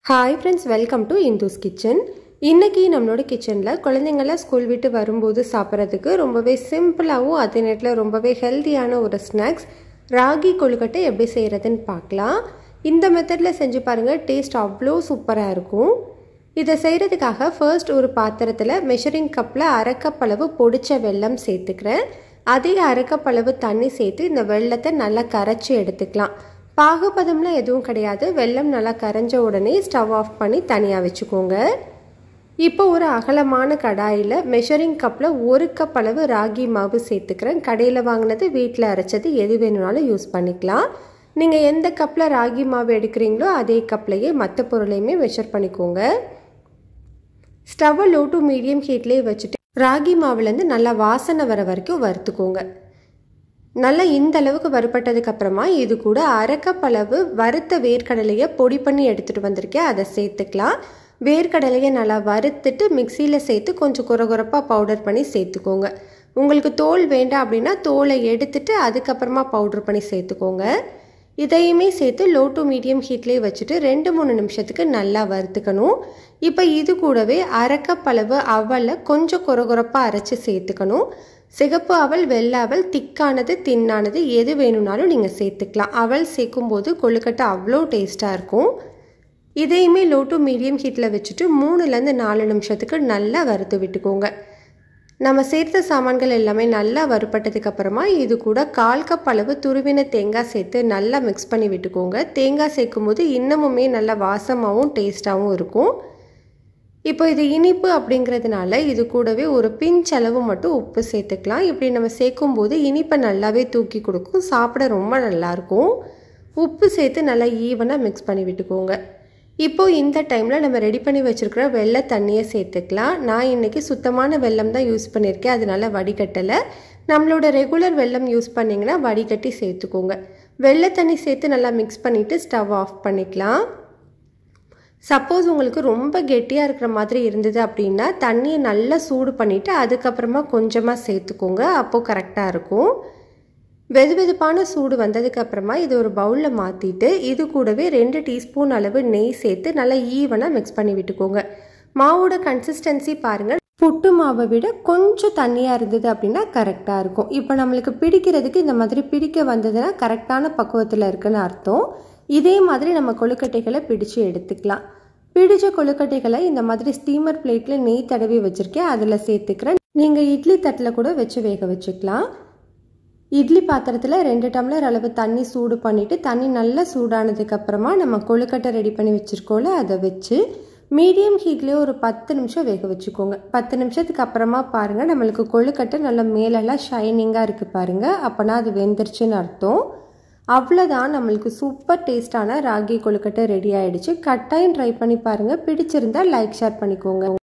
Hi friends, welcome to Indu's kitchen. இன்றைக்கி நம்மளோட கிச்சனில் குழந்தைங்களாம் ஸ்கூல் விட்டு வரும்போது சாப்பிட்றதுக்கு ரொம்பவே சிம்பிளாகவும் அதே நேரத்தில் ரொம்பவே ஹெல்த்தியான ஒரு ஸ்நாக்ஸ் ராகி கொழுக்கட்டை எப்படி செய்கிறதுன்னு பார்க்கலாம். இந்த மெத்தடில் செஞ்சு பாருங்கள், டேஸ்ட் அவ்வளோ சூப்பராக இருக்கும். இதை செய்கிறதுக்காக ஃபர்ஸ்ட் ஒரு பாத்திரத்தில் மெஷரிங் கப்பில் அரை கப் அளவு பொடிச்ச வெல்லம் சேர்த்துக்கிறேன். அதே அரை கப் அளவு தண்ணி சேர்த்து இந்த வெல்லத்தை நல்லா கரைச்சி எடுத்துக்கலாம். பாகுபதம்லாம் எதுவும் கிடையாது. வெல்லம் நல்லா கரைஞ்ச உடனே ஸ்டவ் ஆஃப் பண்ணி தனியாக வச்சுக்கோங்க. இப்போ ஒரு அகலமான கடாயில் மெஷரிங் கப்பில் ஒரு கப் அளவு ராகி மாவு சேர்த்துக்கிறேன். கடையில் வாங்கினது, வீட்டில் அரைச்சது, எது வேணும்னாலும் யூஸ் பண்ணிக்கலாம். நீங்கள் எந்த கப்பில் ராகி மாவு எடுக்கிறீங்களோ அதே கப்லையே மற்ற பொருளையுமே மெஷர் பண்ணிக்கோங்க. ஸ்டவ்வை லோ டு மீடியம் ஹீட்லேயே வச்சுட்டு ராகி மாவுலேருந்து நல்லா வாசனை வர வரைக்கும் வறுத்துக்கோங்க. நல்லா இந்த அளவுக்கு வறுபட்டதுக்கு அப்புறமா இது கூட அரை கப் அளவு வறுத்த வேர்க்கடலையை பொடி பண்ணி எடுத்துகிட்டு வந்திருக்கேன், அதை சேர்த்துக்கலாம். வேர்க்கடலையை நல்லா வறுத்துட்டு மிக்சியில் சேர்த்து கொஞ்சம் குறகுறப்பாக பவுடர் பண்ணி சேர்த்துக்கோங்க. உங்களுக்கு தோல் வேண்டாம் அப்படின்னா தோலை எடுத்துட்டு அதுக்கப்புறமா பவுடர் பண்ணி சேர்த்துக்கோங்க. இதையுமே சேர்த்து லோ டு மீடியம் ஹீட்லேயே வச்சுட்டு 2-3 நிமிஷத்துக்கு நல்லா வறுத்துக்கணும். இப்போ இது கூடவே அரை கப் அளவு அவலை கொஞ்சம் குறகுறப்பாக அரைச்சி சேர்த்துக்கணும். சிகப்பு அவல், வெள்ளை அவல், திக்கானது, தின்னானது எது வேணும்னாலும் நீங்கள் சேர்த்துக்கலாம். அவல் சேர்க்கும்போது கொழுக்கட்டை அவ்வளோ டேஸ்ட்டாக இருக்கும். இதையுமே லோ டு மீடியம் ஹீட்டில் வச்சுட்டு 3-4 நிமிஷத்துக்கு நல்லா வறுத்து விட்டுக்கோங்க. நம்ம சேர்த்த சாமான்கள் எல்லாமே நல்லா வறுப்பட்டதுக்கு அப்புறமா இது கூட 1/4 கப் அளவு துருவின தேங்காய் சேர்த்து நல்லா மிக்ஸ் பண்ணி விட்டுக்கோங்க. தேங்காய் சேர்க்கும் போது இன்னமுமே நல்லா வாசமாகவும் டேஸ்ட்டாகவும் இருக்கும். இப்போ இது இனிப்பு அப்படிங்கிறதுனால இது கூடவே ஒரு பிஞ்ச் அளவு மட்டும் உப்பு சேர்த்துக்கலாம். இப்படி நம்ம சேர்க்கும்போது இனிப்பை நல்லாவே தூக்கி கொடுக்கும், சாப்பிட ரொம்ப நல்லாயிருக்கும். உப்பு சேர்த்து நல்லா ஈவனாக மிக்ஸ் பண்ணி விட்டுக்கோங்க. இப்போது இந்த டைமில் நம்ம ரெடி பண்ணி வச்சுருக்கிற வெள்ளை தண்ணியை சேர்த்துக்கலாம். நான் இன்றைக்கி சுத்தமான வெல்லம் தான் யூஸ் பண்ணியிருக்கேன், அதனால் வடிகட்டலை. நம்மளோட ரெகுலர் வெல்லம் யூஸ் பண்ணிங்கன்னா வடிகட்டி சேர்த்துக்கோங்க. வெள்ளை தண்ணி சேர்த்து நல்லா மிக்ஸ் பண்ணிவிட்டு ஸ்டவ் ஆஃப் பண்ணிக்கலாம். சப்போஸ் உங்களுக்கு ரொம்ப கெட்டியாக இருக்கிற மாதிரி இருந்தது அப்படின்னா தண்ணியை நல்லா சூடு பண்ணிவிட்டு அதுக்கப்புறமா கொஞ்சமாக சேர்த்துக்கோங்க, அப்போது கரெக்டாக இருக்கும். வெதுவெதுப்பான சூடு வந்ததுக்கப்புறமா இது ஒரு பவுலில் மாற்றிட்டு இது கூடவே 2 டீஸ்பூன் அளவு நெய் சேர்த்து நல்லா ஈவனாக மிக்ஸ் பண்ணி விட்டுக்கோங்க. மாவோட கன்சிஸ்டன்சி பாருங்கள், புட்டு மாவை விட கொஞ்சம் தண்ணியாக இருந்தது அப்படின்னா கரெக்டாக இருக்கும். இப்போ நம்மளுக்கு பிடிக்கிறதுக்கு இந்த மாதிரி பிடிக்க வந்ததுன்னா கரெக்டான பக்குவத்தில் இருக்குன்னு அர்த்தம். இதே மாதிரி நம்ம கொழுக்கட்டைகளை பிடிச்சு எடுத்துக்கலாம். பிடிச்ச கொழுக்கட்டைகளை இந்த மாதிரி ஸ்டீமர் பிளேட்டில் நெய் தடவி வச்சுருக்கேன், அதில் சேர்த்துக்கிறேன். நீங்கள் இட்லி தட்டில் கூட வச்சு வேக வச்சுக்கலாம். இட்லி பாத்திரத்தில் 2 டம்ளர் அளவு தண்ணி சூடு பண்ணிவிட்டு தண்ணி நல்லா சூடானதுக்கப்புறமா நம்ம கொழுக்கட்டை ரெடி பண்ணி வச்சுருக்கோம்ல அதை வச்சு மீடியம் ஹீட்லேயே ஒரு 10 நிமிஷம் வேக வச்சுக்கோங்க. 10 நிமிஷத்துக்கு அப்புறமா பாருங்கள், நம்மளுக்கு கொழுக்கட்டை நல்லா மேலெல்லாம் ஷைனிங்காக இருக்குது பாருங்கள், அப்போனா அது வெந்துருச்சுன்னு அர்த்தம். அவ்வளோதான், நம்மளுக்கு சூப்பர் டேஸ்டான ராகி கொழுக்கட்டை ரெடி ஆகிடுச்சு. கட்டாயம் ட்ரை பண்ணி பாருங்கள். பிடிச்சிருந்தா லைக், ஷேர் பண்ணிக்கோங்க.